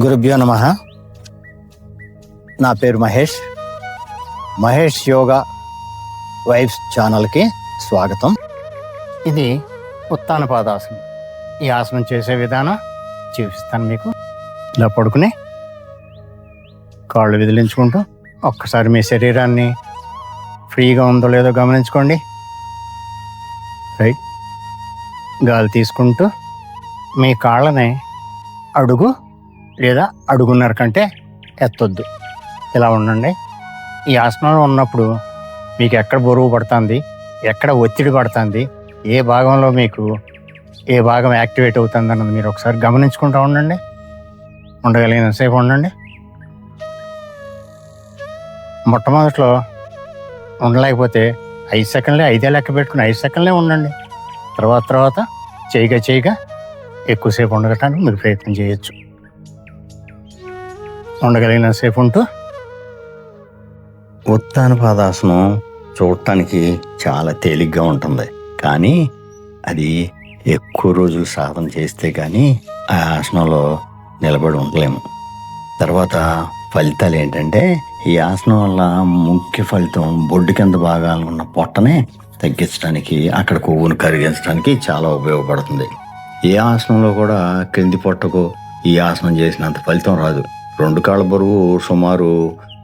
గురుభ్యో నమః. నా పేరు మహేష్ యోగా వైబ్స్ ఛానల్కి స్వాగతం. ఇది ఉత్తాన పాదాసనం. ఈ ఆసనం చేసే విధానం చూపిస్తాను మీకు. ఇలా పడుకుని కాళ్ళు విదిలించుకుంటూ ఒక్కసారి మీ శరీరాన్ని ఫ్రీగా ఉందో లేదో గమనించుకోండి. రైట్. గాలి తీసుకుంటూ మీ కాళ్ళని అడుగు లేదా అడుగున్నర కంటే ఎత్తొద్దు. ఇలా ఉండండి. ఈ ఆసనంలో ఉన్నప్పుడు మీకు ఎక్కడ బరువు పడుతుంది, ఎక్కడ ఒత్తిడి పడుతుంది, ఏ భాగంలో మీకు ఏ భాగం యాక్టివేట్ అవుతుంది అన్నది మీరు ఒకసారి గమనించుకుంటూ ఉండండి. ఉండగలిగినంతసేపు ఉండండి. మొట్టమొదట్లో ఉండలేకపోతే 5 సెకండ్లే 5 లెక్క పెట్టుకుని 5 సెకండ్లే ఉండండి. తర్వాత చేయగా ఎక్కువసేపు ఉండగటానికి మీరు ప్రయత్నం చేయొచ్చు. ఉండగలిగినంతసేపు ఉంటూ ఉత్తాన పాదాసనం చూడటానికి చాలా తేలిగ్గా ఉంటుంది, కానీ అది ఎక్కువ రోజులు సాధన చేస్తే కానీ ఆ ఆసనంలో నిలబడి ఉండలేము. తర్వాత ఫలితాలు ఏంటంటే, ఈ ఆసనం వల్ల ముఖ్య ఫలితం బొడ్డు కింద భాగాలు ఉన్న పొట్టనే తగ్గించడానికి, అక్కడ కొవ్వును కరిగించడానికి చాలా ఉపయోగపడుతుంది. ఏ ఆసనంలో కూడా క్రింది పొట్టకు ఈ ఆసనం చేసినంత ఫలితం రాదు. 2 కాళ్ళ బరువు సుమారు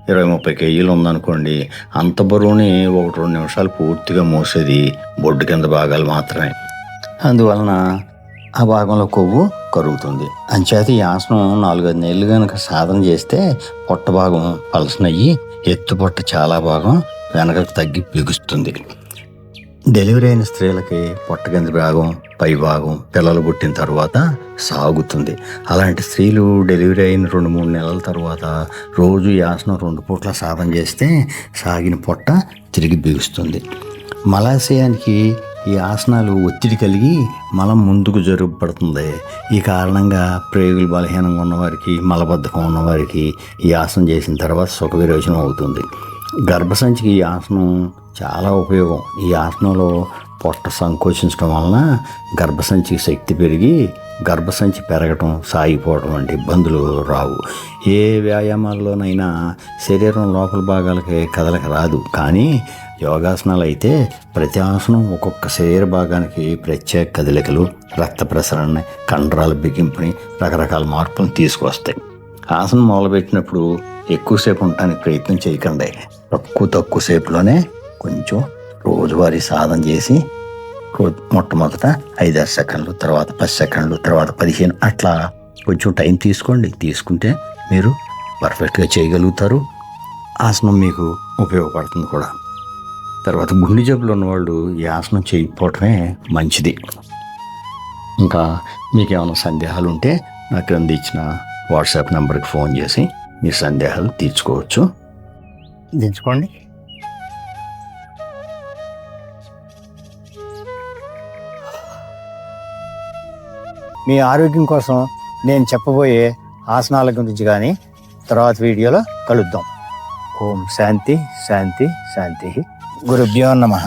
20-30 కేజీలు ఉందనుకోండి, అంత బరువుని 1-2 నిమిషాలు పూర్తిగా మోసేది బొడ్డు కింద భాగాలు మాత్రమే. అందువలన ఆ భాగంలో కొవ్వు కరుగుతుంది. అంచేత ఈ ఆసనం 4-5 నెలలు కనుక సాధన చేస్తే పొట్ట భాగం పలసనయ్యి ఎత్తు పొట్ట చాలా భాగం వెనకకు తగ్గి బిగుస్తుంది. డెలివరీ అయిన స్త్రీలకి పొట్ట కింద భాగం పై భాగం పిల్లలు పుట్టిన తర్వాత సాగుతుంది. అలాంటి స్త్రీలు డెలివరీ అయిన 2-3 నెలల తర్వాత రోజు ఈ ఆసనం 2 పూట్ల సాధన చేస్తే సాగిన పొట్ట తిరిగి బిగుస్తుంది. మలాశయానికి ఈ ఆసనాలు ఒత్తిడి కలిగి మలం ముందుకు జరుగుపడుతుంది. ఈ కారణంగా ప్రేగులు బలహీనంగా ఉన్నవారికి, మలబద్ధకం ఉన్నవారికి ఈ ఆసనం చేసిన తర్వాత సుఖ విరోచనం అవుతుంది. గర్భసంచికి ఈ ఆసనం చాలా ఉపయోగం. ఈ ఆసనంలో పొట్ట సంకోచించడం వలన గర్భసంచికి శక్తి పెరిగి గర్భసంచి పెరగటం, సాగిపోవడం వంటి ఇబ్బందులు రావు. ఏ వ్యాయామాల్లోనైనా శరీరం లోపల భాగాలకి కదలక రాదు, కానీ యోగాసనాలు అయితే ప్రతి ఆసనం ఒక్కొక్క శరీర భాగానికి ప్రత్యేక కదలికలు, రక్త ప్రసరణని, కండరాల బిగింపుని, రకరకాల మార్పులను తీసుకొస్తాయి. ఆసనం మొదలుపెట్టినప్పుడు ఎక్కువసేపు ఉండటానికి ప్రయత్నం చేయకండి. తక్కువ సేపులోనే కొంచెం రోజువారీ సాధన చేసి మొట్టమొదట 5-6 సెకండ్లు, తర్వాత 10 సెకండ్లు, తర్వాత 15 అట్లా కొంచెం టైం తీసుకోండి. తీసుకుంటే మీరు పర్ఫెక్ట్గా చేయగలుగుతారు. ఆసనం మీకు ఉపయోగపడుతుంది కూడా. తర్వాత గుండె జబ్బులు ఉన్నవాళ్ళు ఈ ఆసనం చేయకపోవటమే మంచిది. ఇంకా మీకు ఏమైనా సందేహాలు ఉంటే నా క్రింద ఇచ్చిన వాట్సాప్ నెంబర్కి ఫోన్ చేసి మీ సందేహాలు తీర్చుకోవచ్చు. దించుకోండి. మీ ఆరోగ్యం కోసం నేను చెప్పబోయే ఆసనాల గురించి కానీ తర్వాత వీడియోలో కలుద్దాం. ఓం శాంతి శాంతి శాంతి. గురుభ్యో నమః.